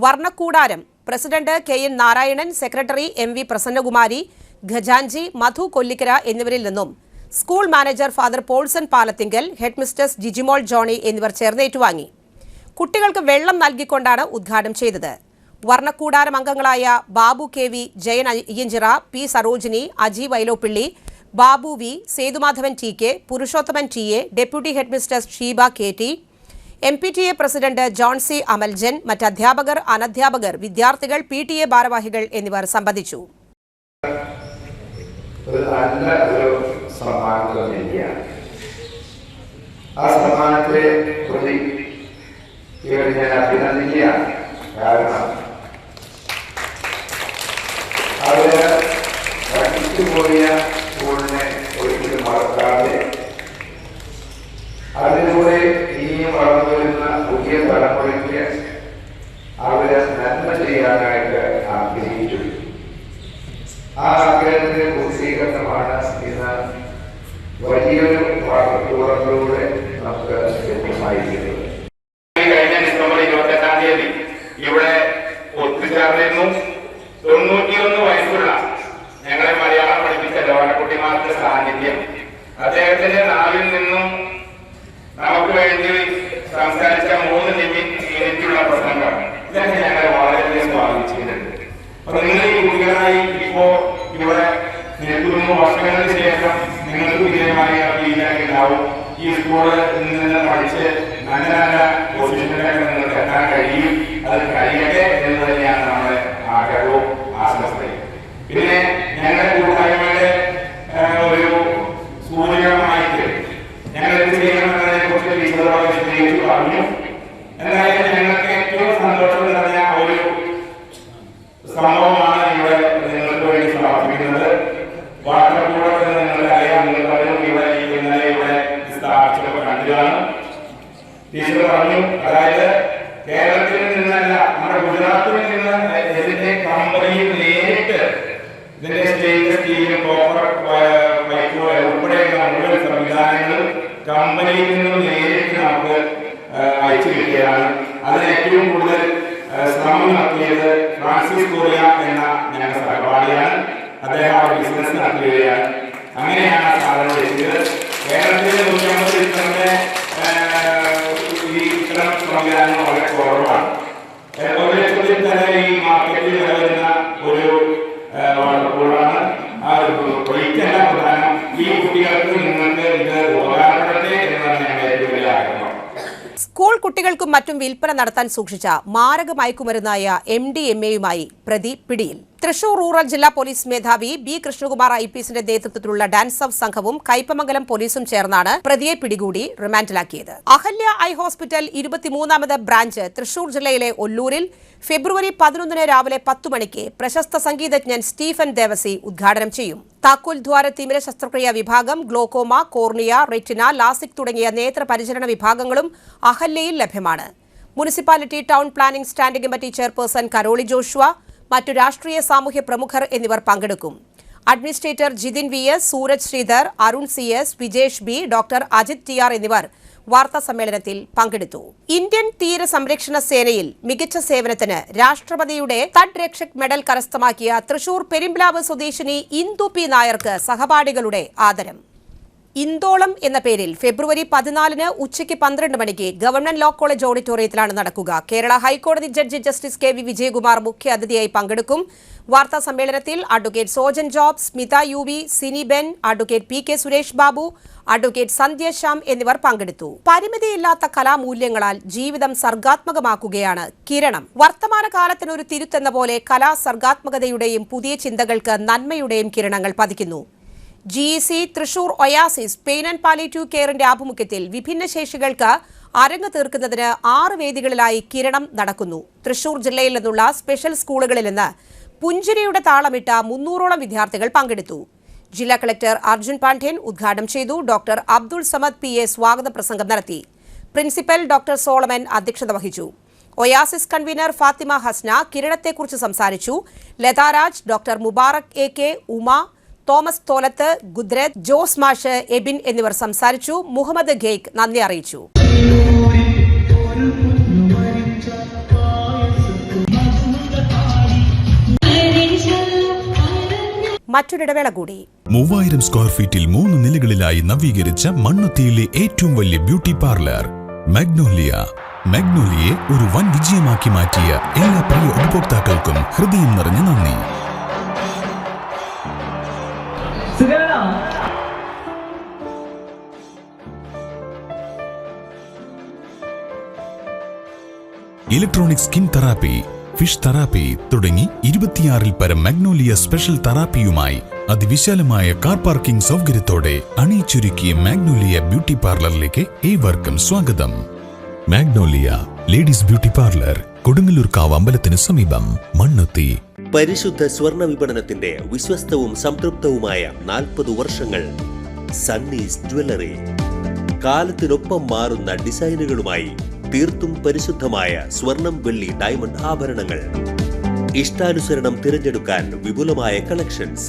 വർണ്ണക്കൂടാരം പ്രസിഡന്റ് KN നാരായണൻ, സെക്രട്ടറി MV പ്രസന്നകുമാരി, ഖജാൻജി മധു കൊല്ലിക്കര എന്നിവരിൽ നിന്നും school manager father Paulson Palathinkal, head mistress Jijimol Johnny എന്നിവർ ചേർന്ന് ഏറ്റുവാങ്ങി. കുട്ടികൾക്ക് വെള്ളം നൽകിക്കൊണ്ടാണ് ഉദ്ഘാടനം ചെയ്തത്. വർണ്ണക്കൂടാരം അംഗങ്ങളായ Babu KV, Jayan Ayyanchira, P Sarojini, Aji Vyloppilly, Babu V, Sethumadhavan TK, Purushothaman TA, deputy headmistress Sheeba KT, MPTA president John C Amaljan, മറ്റ് അധ്യാപകർ, അനധ്യാപകർ, വിദ്യാർത്ഥികൾ, PTA ഭാരവാഹികൾ എന്നിവർ സംബന്ധിച്ചു. അവര് പഠിച്ചുപോയ അതിലൂടെ ഇനിയും വളർന്നു വരുന്ന പുതിയ തലമുറയ്ക്ക് അവര് നന്മ ചെയ്യാനായിട്ട് ആഗ്രഹിച്ചു. ആ ആഗ്രഹത്തിന്റെ പൂർത്തീകരണമാണ് ഇന്ന് വലിയൊരു വാർത്തകളിലൂടെ നമുക്ക് ലഭ്യമായിരിക്കുന്നത്. കഴിഞ്ഞ ഡിസംബർ 28-ാം തീയതി ഇവിടെ ഒത്തുചേർന്നിരുന്നു 91 വയസ്സുള്ള ഞങ്ങളെ മലയാളം പഠിപ്പിച്ച ലോകക്കുട്ടിമാരുടെ സാന്നിധ്യം. അദ്ദേഹത്തിന്റെ നാവിൽ നിന്നും നമുക്ക് വേണ്ടി സംസാരിച്ച 3 മിനിറ്റുള്ള പ്രസംഗം ഇതൊക്കെ ഞങ്ങളെ വളരെയധികം സ്വാധീനിച്ചിട്ടുണ്ട്. അപ്പൊ നിങ്ങൾ ഈ കുട്ടികളായി ഇപ്പോ ഇവിടെ നിൽക്കുന്നു. വർഷങ്ങൾക്ക് ശേഷം നിങ്ങൾക്ക് വിജയമായ ഫീഡ്ബാക്ക് ഉണ്ടാവും. ഈ സ്കൂളിൽ നിന്ന് പഠിച്ച് നല്ല നല്ല പൊസിഷനിലേക്ക് നിങ്ങൾക്ക് എത്താൻ കഴിയും. അത് കഴിയട്ടെ എന്ന് തന്നെയാണ് നമ്മുടെ ആഗ്രഹവും ആശംസയും. പിന്നെ ഞങ്ങളുടെ കൂട്ടായ്മയുടെ ഒരു സൂചകമായിട്ട് ഞങ്ങൾ എന്ത് ചെയ്യണമെന്നതിനെ കുറിച്ച് വിശദമായി വിശദീകരിച്ച് പറഞ്ഞു. എന്തായാലും ഞങ്ങൾക്ക് ഏറ്റവും സന്തോഷം നിറഞ്ഞ ഒരു സംഭവമാണ് ഇവിടെ നിങ്ങൾക്ക് വേണ്ടി സമർപ്പിക്കുന്നത്. വാട്ടർകൂടെ നിങ്ങളുടെ അറിയാം, നിങ്ങൾ ഇവിടെ ഇന്നലെ ഇവിടെ സ്ഥാപിച്ചപ്പോൾ കണ്ടുകയാണ്. ടീച്ചർ പറഞ്ഞു, അതായത് കേരളത്തിൽ നിന്നല്ല നമ്മുടെ ഗുജറാത്തിൽ നിന്ന് ഇതിന്റെ കമ്പനിയിൽ നേരിട്ട് ഇതിന്റെ സ്റ്റേറ്റ് സ്റ്റീൽ കോപ്പർ പൈപ്പ് ഉൾപ്പെടെയുള്ള മുഴുവൻ സംവിധാനങ്ങളും കമ്പനിയിൽ നിന്നും നേരിട്ട് നമുക്ക് അയച്ചു കിട്ടിയതാണ്. അതിന് ഏറ്റവും കൂടുതൽ ശ്രമം നടത്തിയത് ഫ്രാൻസിസ് കൊറിയ എന്ന ഞങ്ങളുടെ സഹപാഠിയാണ്. അദ്ദേഹം അവിടെ ബിസിനസ് നടത്തുകയാണ്. അങ്ങനെയാണ് ആ സാധനം എത്തിയത്. കേരളത്തിലെ 150 ഇത്തരം സംവിധാനങ്ങൾ വളരെ കുറവാണ്. 1 ലക്ഷത്തിൽ തന്നെ ഈ മാർക്കറ്റിൽ വരുന്ന ഒരു വാട്ടർകൂളാണ്. ആ റേറ്റല്ല പ്രധാനം. ഈ കുട്ടികൾക്ക് നിങ്ങൾക്ക് ഇത് ഉപകാരപ്പെടട്ടെ എന്നാണ് ഞങ്ങളുടെ ഏറ്റവും വലിയ ആഗ്രഹം. സ്കൂൾ കുട്ടികൾക്കും മറ്റും വിൽപ്പന നടത്താൻ സൂക്ഷിച്ച മാരക മയക്കുമരുന്നായ MDMA-യുമായി പ്രതി പിടിയിൽ. തൃശൂർ റൂറൽ ജില്ലാ പോലീസ് മേധാവി ബി കൃഷ്ണകുമാർ IPSന്റെ നേതൃത്വത്തിലുള്ള ഡാൻസ് ഓഫ് സംഘവും കയ്പമംഗലം പോലീസും ചേർന്നാണ് പ്രതിയെ പിടികൂടി റിമാൻഡിലാക്കിയത്. അഹല്യ ഐ ഹോസ്പിറ്റൽ 23ാമത് ബ്രാഞ്ച് തൃശൂർ ജില്ലയിലെ ഒല്ലൂരിൽ ഫെബ്രുവരി 11 രാവിലെ 10 മണിക്ക് പ്രശസ്ത സംഗീതജ്ഞൻ സ്റ്റീഫൻ ദേവസി ഉദ്ഘാടനം ചെയ്യും. താക്കോൽ ദ്വാര തിമിര ശസ്ത്രക്രിയ വിഭാഗം, ഗ്ലോക്കോമ, കോർണിയ, റെറ്റിന, ലാസിക് തുടങ്ങിയ നേത്ര പരിചരണ വിഭാഗങ്ങളും അഹല്യയിൽ ലഭ്യമാണ്. Municipality town planning standing committee chairperson Caroly Joshua, മറ്റു രാഷ്ട്രീയ സാമൂഹ്യ പ്രമുഖർ എന്നിവർ പങ്കെടുക്കും. Administrator Jithin VS, Sooraj Sreedhar, Arun CS, Vijesh B, doctor Ajith TR എന്നിവർ വാർത്താ സമ്മേളനത്തിൽ പങ്കെടുത്തു. ഇന്ത്യൻ തീര സംരക്ഷണ സേനയിൽ മികച്ച സേവനത്തിന് രാഷ്ട്രപതിയുടെ തദ്രക്ഷക് മെഡൽ കരസ്ഥമാക്കിയ തൃശൂർ പെരുമ്പ്ലാവ് സ്വദേശിനി ഇന്ദു P നായർക്ക് സഹപാഠികളുടെ ആദരം. ഇന്തോളം എന്ന പേരിൽ ഫെബ്രുവരി 14 ഉച്ചയ്ക്ക് 12 മണിക്ക് ഗവൺമെന്റ് ലോ കോളേജ് ഓഡിറ്റോറിയത്തിലാണ് നടക്കുക. കേരള ഹൈക്കോടതി ജഡ്ജി ജസ്റ്റിസ് KV വിജയകുമാർ മുഖ്യ അതിഥിയായി പങ്കെടുക്കും. വാർത്താ സമ്മേളനത്തിൽ advocate Sojan Job, Smitha UV, Sini Ben, advocate PK Suresh Babu, advocate Sandhya Shyam എന്നിവർ പങ്കെടുത്തു. പരിമിതിയില്ലാത്ത കലാമൂല്യങ്ങളാൽ ജീവിതം സർഗാത്മകമാക്കുകയാണ് കിരണം. വർത്തമാനകാലത്തിനൊരു തിരുത്തെന്ന പോലെ കലാ സർഗാത്മകതയുടെയും പുതിയ ചിന്തകൾക്ക് നന്മയുടെയും കിരണങ്ങൾ പതിക്കുന്നു. GEC Thrissur Oasis pain and palliative കെയറിന്റെ ആഭിമുഖ്യത്തിൽ വിഭിന്നശേഷികൾക്ക് അരങ്ങ് തീർക്കുന്നതിന് 6 വേദികളിലായി കിരണം നടക്കുന്നു. തൃശൂർ ജില്ലയിൽ നിന്നുള്ള സ്പെഷ്യൽ സ്കൂളുകളിൽ നിന്ന് പുഞ്ചിരിയുടെ താളമിട്ട 300ഓളം വിദ്യാർത്ഥികൾ പങ്കെടുത്തു. ജില്ലാ കളക്ടർ അർജുൻ പാണ്ഡ്യൻ ഉദ്ഘാടനം ചെയ്തു. ഡോക്ടർ അബ്ദുൾ സമദ് PA സ്വാഗത പ്രസംഗം നടത്തി. പ്രിൻസിപ്പൽ ഡോക്ടർ സോളമൻ അധ്യക്ഷത വഹിച്ചു. ഒയാസിസ് കൺവീനർ ഫാത്തിമ ഹസ്ന കിരണത്തെക്കുറിച്ച് സംസാരിച്ചു. Latharaj, doctor Mubarak AK, Uma, Thomas Tholath, Gudrath, Jose മാഷ്, എബിൻ എന്നിവർ സംസാരിച്ചു. മുഹമ്മദ് ഖേക്ക് നന്ദി അറിയിച്ചു. മറ്റൊരിടവേള കൂടി. 3000 സ്ക്വയർ ഫീറ്റിൽ 3 നിലകളിലായി നവീകരിച്ച മണ്ണുത്തിയിലെ ഏറ്റവും വലിയ ബ്യൂട്ടി പാർലർ മാഗ്നോലിയ. മാഗ്നോലിയെ ഒരു വൻ വിജയമാക്കി മാറ്റിയ എല്ലാ പ്രിയ ഉപഭോക്താക്കൾക്കും ഹൃദയം നിറഞ്ഞ നന്ദി. Electronic skin therapy, fish therapy തുടങ്ങി 26-ൽ പരം മാഗ്നോലിയ സ്പെഷ്യൽ തെറാപ്പിയുമായി അതിവിശാലമായ കാർ പാർക്കിംഗ് സൗകര്യത്തോടെ അണിയിച്ചൊരുക്കിയ മാഗ്നോലിയ ബ്യൂട്ടി പാർലറിലേക്ക് ഏവർക്കും സ്വാഗതം. മാഗ്നോലിയ ലേഡീസ് ബ്യൂട്ടി പാർലർ, കൊടുങ്ങല്ലൂർക്കാവ് അമ്പലത്തിന് സമീപം, മണ്ണുത്തി. പരിശുദ്ധ സ്വർണ്ണ വിപണനത്തിന്റെ വിശ്വസ്തവും സംതൃപ്തവുമായ 40 വർഷങ്ങൾ. സണ്ണീസ് ജ്വല്ലറി. കാലത്തിനൊപ്പം മാറുന്ന ഡിസൈനുകളുമായി തീർത്തും പരിശുദ്ധമായ സ്വർണം, വെള്ളി, ഡയമണ്ട് ആഭരണങ്ങൾ. ഇഷ്ടാനുസരണം തിരഞ്ഞെടുക്കാൻ വിപുലമായ കളക്ഷൻസ്.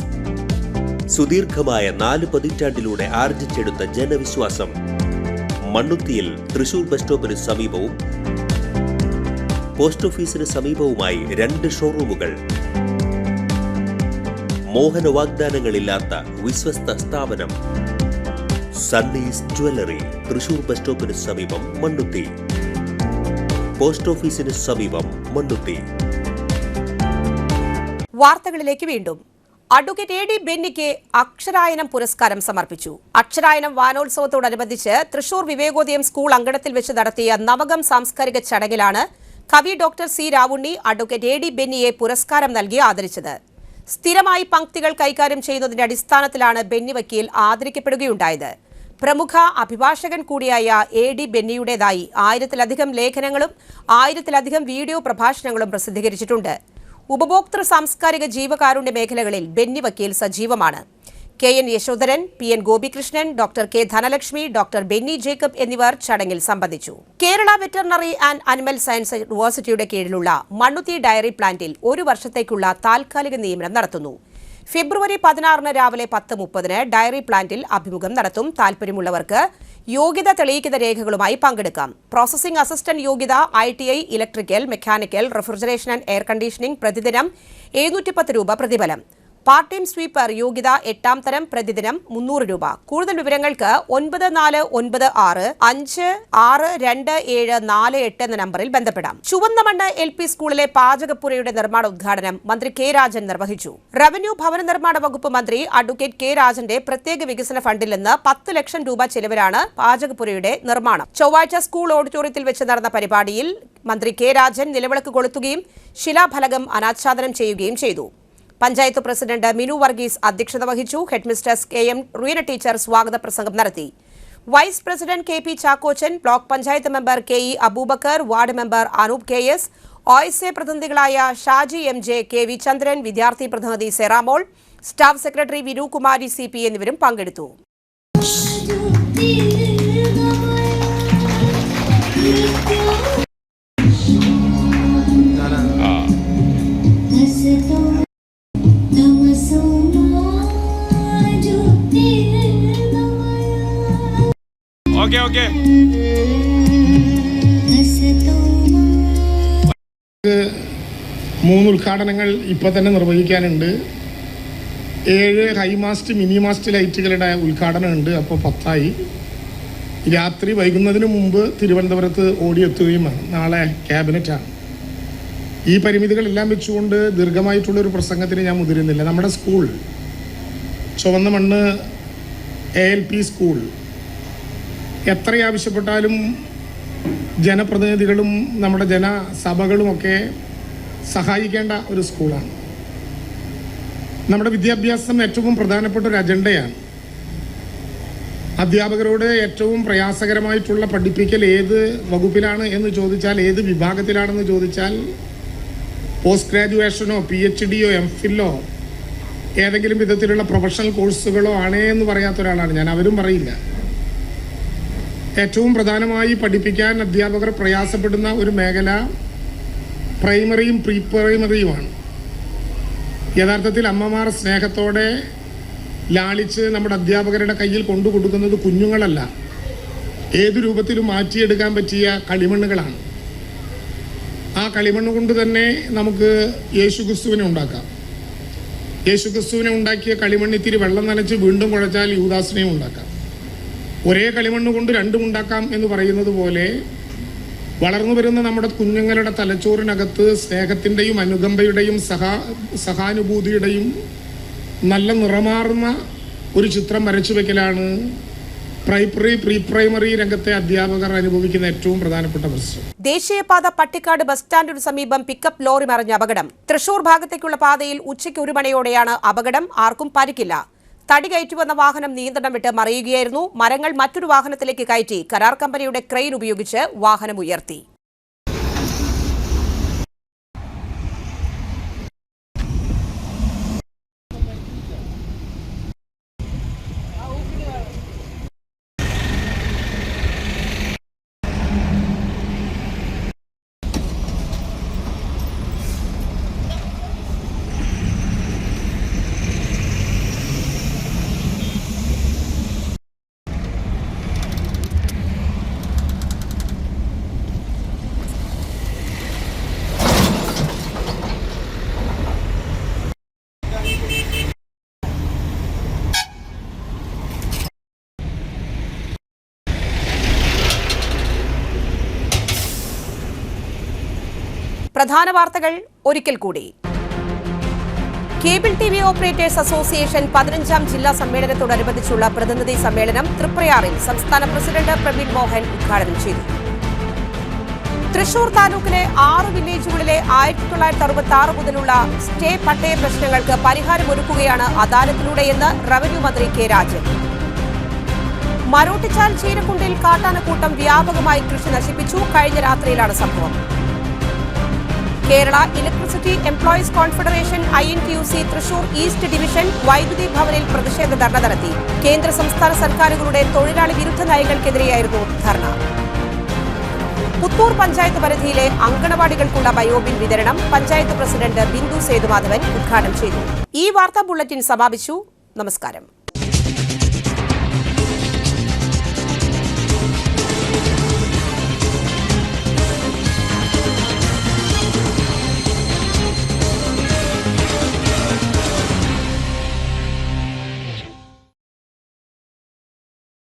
സുദീർഘമായ 4 പതിറ്റാണ്ടിലൂടെ ആർജിച്ചെടുത്ത ജനവിശ്വാസം. മണ്ണുത്തിയിൽ തൃശൂർ ബസ് സ്റ്റോപ്പിന് സമീപവും പോസ്റ്റ് ഓഫീസിന് സമീപവുമായി 2 ഷോറൂമുകൾ. മോഹന വാഗ്ദാനങ്ങളില്ലാത്ത വിശ്വസ്ത സ്ഥാപനം. സണ്ണീസ് ജ്വല്ലറി, തൃശൂർ ബസ് സ്റ്റോപ്പിന് സമീപം മണ്ണുത്തി, പോസ്റ്റ് ഓഫീസിന് സമീപം മണ്ണുത്തി. വാർത്തകളിലേക്ക് വീണ്ടും. അഡ്വക്കേറ്റ് എ ഡി ബെന്നിക്ക് അക്ഷരായനം പുരസ്കാരം സമർപ്പിച്ചു. അക്ഷരായനം വാനോത്സവത്തോടനുബന്ധിച്ച് തൃശൂർ വിവേകോദയം സ്കൂൾ അങ്കണത്തിൽ വെച്ച് നടത്തിയ നവകം സാംസ്കാരിക ചടങ്ങിലാണ് കവി doctor C Ravunni advocate A D ബെന്നിയെ പുരസ്കാരം നൽകി ആദരിച്ചത്. സ്ഥിരമായി പംക്തികൾ കൈകാര്യം ചെയ്യുന്നതിന്റെ അടിസ്ഥാനത്തിലാണ് ബെന്നി വക്കീൽ ആദരിക്കപ്പെടുകയുണ്ടായത്. പ്രമുഖ അഭിഭാഷകൻ കൂടിയായ എ ഡി ബെന്നിയുടേതായി 1000-ലധികം ലേഖനങ്ങളും 1000-ലധികം വീഡിയോ പ്രഭാഷണങ്ങളും പ്രസിദ്ധീകരിച്ചിട്ടുണ്ട്. ഉപഭോക്തൃ സാംസ്കാരിക ജീവകാരുണ്യ മേഖലകളിൽ ബെന്നി വക്കീൽ സജീവമാണ്. K N Yashodharan, P N Gopikrishnan, doctor K Dhanalakshmi, doctor Benny Jacob എന്നിവർ ചടങ്ങിൽ സംബന്ധിച്ചു. Kerala veterinary and animal science യൂണിവേഴ്സിറ്റിയുടെ കീഴിലുള്ള മണ്ണുത്തി ഡയറി പ്ലാന്റിൽ 1 വർഷത്തേക്കുള്ള താൽക്കാലിക നിയമനം നടത്തുന്നു. ഫെബ്രുവരി 16 രാവിലെ 10:30 ഡയറി പ്ലാന്റിൽ അഭിമുഖം നടത്തും. താൽപര്യമുള്ളവർക്ക് യോഗ്യത തെളിയിക്കുന്ന രേഖകളുമായി പങ്കെടുക്കാം. പ്രോസസിംഗ് അസിസ്റ്റന്റ് യോഗ്യത ITI, electrical, mechanical, refrigeration and air conditioning, പ്രതിദിനം 710 രൂപ പ്രതിഫലം. പാർട്ട് ടൈം സ്വീപ്പർ യോഗ്യത 8ാം തരം, പ്രതിദിനം 300 രൂപ. കൂടുതൽ വിവരങ്ങൾക്ക് 9496562748 എന്ന നമ്പറിൽ ബന്ധപ്പെടാം. ചുവന്നമണ്ണ് LP സ്കൂളിലെ പാചകപ്പുരയുടെ നിർമ്മാണ ഉദ്ഘാടനം മന്ത്രി കെ രാജൻ നിർവഹിച്ചു. റവന്യൂ ഭവന നിർമ്മാണ വകുപ്പ് മന്ത്രി അഡ്വക്കേറ്റ് കെ രാജന്റെ പ്രത്യേക വികസന ഫണ്ടിൽ നിന്ന് 10 ലക്ഷം രൂപ ചെലവിലാണ് പാചകപ്പുരയുടെ നിർമ്മാണം. ചൊവ്വാഴ്ച സ്കൂൾ ഓഡിറ്റോറിയത്തിൽ വെച്ച് നടന്ന പരിപാടിയിൽ മന്ത്രി കെ രാജൻ നിലവിളക്ക് കൊളുത്തുകയും ശിലാഫലകം അനാച്ഛാദനം ചെയ്യുകയും ചെയ്തു. പഞ്ചായത്ത് പ്രസിഡന്റ് മിനു വർഗീസ് അധ്യക്ഷത വഹിച്ചു. ഹെഡ്മിസ്റ്റേഴ്സ് KM റീന ടീച്ചർ സ്വാഗത പ്രസംഗം നടത്തി. Vice president KP Chackochan, block panchayat member KE Aboobacker, ward member Anoop KS, OSA പ്രതിനിധികളായ ഷാജി MJ, KV ചന്ദ്രൻ, വിദ്യാർത്ഥി പ്രതിനിധി Seramol, staff secretary Vinu Kumari CP എന്നിവരും പങ്കെടുത്തു. ഓക്കെ 3 ഉദ്ഘാടനങ്ങൾ ഇപ്പോൾ തന്നെ നിർവഹിക്കാനുണ്ട്. 7 ഹൈമാസ്റ്റ് മിനിമാസ്റ്റ് ലൈറ്റുകളുടെ ഉദ്ഘാടനമുണ്ട്. അപ്പോൾ 10ആയി. രാത്രി വൈകുന്നതിന് മുമ്പ് തിരുവനന്തപുരത്ത് ഓടിയെത്തുകയും വേണം. നാളെ ക്യാബിനറ്റാണ്. ഈ പരിമിതികളെല്ലാം വെച്ചുകൊണ്ട് ദീർഘമായിട്ടുള്ളൊരു പ്രസംഗത്തിന് ഞാൻ മുതിരുന്നില്ല. നമ്മുടെ സ്കൂൾ ചുവന്നമണ്ണ് ALP സ്കൂൾ എത്ര ആവശ്യപ്പെട്ടാലും ജനപ്രതിനിധികളും നമ്മുടെ ജനസഭകളുമൊക്കെ സഹായിക്കേണ്ട ഒരു സ്കൂളാണ്. നമ്മുടെ വിദ്യാഭ്യാസം ഏറ്റവും പ്രധാനപ്പെട്ട ഒരു അജണ്ടയാണ്. അധ്യാപകരോട് ഏറ്റവും പ്രയാസകരമായിട്ടുള്ള പഠിപ്പിക്കൽ ഏത് വകുപ്പിലാണ് എന്ന് ചോദിച്ചാൽ, ഏത് വിഭാഗത്തിലാണെന്ന് ചോദിച്ചാൽ, പോസ്റ്റ് ഗ്രാജുവേഷനോ PhD-യോ MPhil-ഓ ഏതെങ്കിലും വിധത്തിലുള്ള പ്രൊഫഷണൽ കോഴ്സുകളോ ആണേ എന്ന് പറയാത്ത ഒരാളാണ് ഞാൻ. അവരും പറയില്ല. ഏറ്റവും പ്രധാനമായി പഠിപ്പിക്കാൻ അധ്യാപകർ പ്രയാസപ്പെടുന്ന ഒരു മേഖല പ്രൈമറിയും പ്രീ പ്രൈമറിയുമാണ്. യഥാർത്ഥത്തിൽ അമ്മമാർ സ്നേഹത്തോടെ ലാളിച്ച് നമ്മുടെ അധ്യാപകരുടെ കയ്യിൽ കൊണ്ടുകൊടുക്കുന്നത് കുഞ്ഞുങ്ങളല്ല, ഏതു രൂപത്തിലും മാറ്റിയെടുക്കാൻ പറ്റിയ കളിമണ്ണുകളാണ്. ആ കളിമണ്ണ് കൊണ്ട് തന്നെ നമുക്ക് യേശുക്രിസ്തുവിനെ ഉണ്ടാക്കാം. യേശുക്രിസ്തുവിനെ ഉണ്ടാക്കിയ കളിമണ്ണിത്തിരി വെള്ളം നനച്ച് വീണ്ടും കുഴച്ചാൽ യൂദാസിനെയും ഉണ്ടാക്കാം. ഒരേ കളിമണ്ണ് കൊണ്ട് രണ്ടും ഉണ്ടാക്കാം എന്ന് പറയുന്നത് പോലെ വളർന്നു വരുന്ന നമ്മുടെ കുഞ്ഞുങ്ങളുടെ തലച്ചോറിനകത്ത് സ്നേഹത്തിൻ്റെയും അനുകമ്പയുടെയും സഹാനുഭൂതിയുടെയും നല്ല നിറമാർന്ന ഒരു ചിത്രം വരച്ചു വെക്കലാണ് പ്രൈമറി പ്രീ പ്രൈമറി രംഗത്തെ അധ്യാപകർ അനുഭവിക്കുന്ന ഏറ്റവും പ്രധാനപ്പെട്ട പ്രശ്നം. ദേശീയപാത പട്ടിക്കാട് ബസ് സ്റ്റാൻഡിന് സമീപം പിക്കപ്പ് ലോറി മറിഞ്ഞ അപകടം. തൃശൂർ ഭാഗത്തേക്കുള്ള പാതയിൽ ഉച്ചയ്ക്ക് 1 മണിയോടെയാണ് അപകടം. ആർക്കും പരിക്കില്ല. തടി കയറ്റുവന്ന വാഹനം നിയന്ത്രണം വിട്ട് മറിയുകയായിരുന്നു. മരങ്ങൾ മറ്റൊരു വാഹനത്തിലേക്ക് കയറ്റി കരാർ കമ്പനിയുടെ ക്രെയിൻ ഉപയോഗിച്ച് വാഹനം ഉയർത്തി. പ്രധാന വാർത്തകൾ ഒരിക്കൽ കൂടി. കേബിൾ TV ഓപ്പറേറ്റേഴ്സ് അസോസിയേഷൻ 15ാം ജില്ലാ സമ്മേളനത്തോടനുബന്ധിച്ചുള്ള പ്രതിനിധി സമ്മേളനം തൃപ്രയാറിൽ സംസ്ഥാന പ്രസിഡന്റ് പ്രവീൺ മോഹൻ ഉദ്ഘാടനം ചെയ്തു. തൃശൂർ താലൂക്കിലെ 6 വില്ലേജുകളിലെ 1966 മുതലുള്ള സ്റ്റേ പട്ടയ പ്രശ്നങ്ങൾക്ക് പരിഹാരമൊരുക്കുകയാണ് അദാലത്തിലൂടെയെന്ന് റവന്യൂ മന്ത്രി കെ രാജൻ. മരോട്ടിച്ചാൽ ചീരക്കുണ്ടിൽ കാട്ടാനക്കൂട്ടം വ്യാപകമായി കൃഷി നശിപ്പിച്ചു. കഴിഞ്ഞ രാത്രിയിലാണ് സംഭവം. Kerala electricity employees confederation INTUC Thrissur east division വൈദ്യുതി ഭവനിൽ പ്രതിഷേധ ധർണ നടത്തി. കേന്ദ്ര സംസ്ഥാന സർക്കാരുകളുടെ തൊഴിലാളി വിരുദ്ധ നയങ്ങൾക്കെതിരെയായിരുന്നു ധർണ. പുത്തൂർ പഞ്ചായത്ത് പരിധിയിലെ അങ്കണവാടികൾക്കുള്ള ബയോബിൻ വിതരണം പഞ്ചായത്ത് പ്രസിഡന്റ് ബിന്ദു സേതുമാധവൻ ഉദ്ഘാടനം ചെയ്തു. ഈ വാർത്താ ബുള്ളറ്റിൻ സമാപിച്ചു. നമസ്കാരം.